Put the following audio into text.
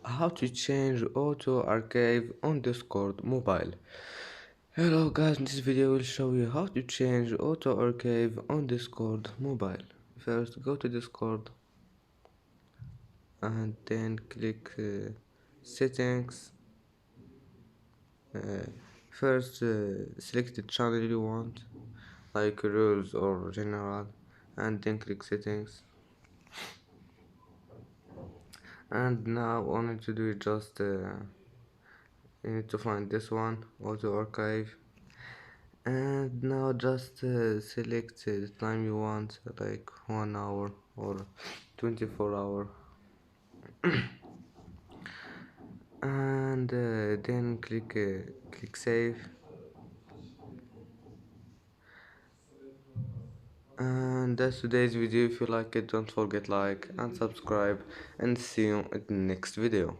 how to change auto archive on Discord mobile. Hello guys, in this video will show you how to change auto archive on Discord mobile. First go to Discord and then click settings. uh, First select the channel you want, like rules or general, and then click settings. And now all you need to do is just you need to find this one, auto archive, and now just select the time you want, like 1 hour or 24 hour, and then click save. And that's today's video. If you like it, don't forget like and subscribe, and see you in the next video.